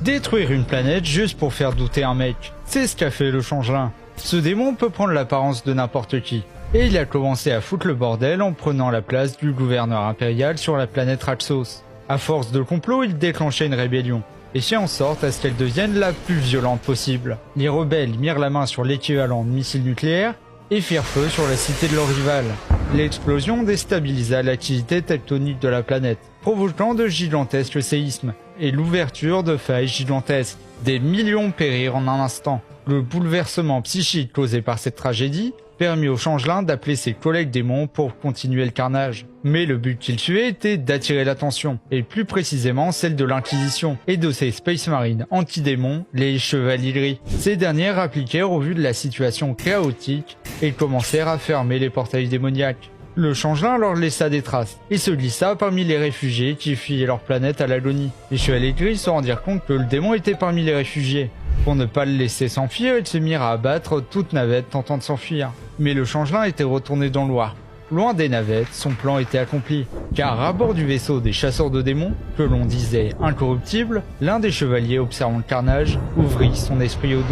Détruire une planète juste pour faire douter un mec, c'est ce qu'a fait le changelin. Ce démon peut prendre l'apparence de n'importe qui, et il a commencé à foutre le bordel en prenant la place du gouverneur impérial sur la planète Raxos. À force de complot, il déclenchait une rébellion, et fait en sorte à ce qu'elle devienne la plus violente possible. Les rebelles mirent la main sur l'équivalent de missiles nucléaires et firent feu sur la cité de leur rival. L'explosion déstabilisa l'activité tectonique de la planète, provoquant de gigantesques séismes et l'ouverture de failles gigantesques. Des millions périrent en un instant. Le bouleversement psychique causé par cette tragédie permit au changelin d'appeler ses collègues démons pour continuer le carnage. Mais le but qu'il suivait était d'attirer l'attention, et plus précisément celle de l'Inquisition, et de ses Space Marines anti-démons, les Chevaliers Gris. Ces derniers appliquèrent au vu de la situation chaotique et commencèrent à fermer les portails démoniaques. Le changelin leur laissa des traces, et se glissa parmi les réfugiés qui fuyaient leur planète à l'agonie. Les Chevaliers Gris se rendirent compte que le démon était parmi les réfugiés. Pour ne pas le laisser s'enfuir, ils se mirent à abattre toute navette tentant de s'enfuir. Mais le changelin était retourné dans l'Oire. Loin des navettes, son plan était accompli, car à bord du vaisseau des chasseurs de démons, que l'on disait incorruptible, l'un des chevaliers observant le carnage ouvrit son esprit au doute.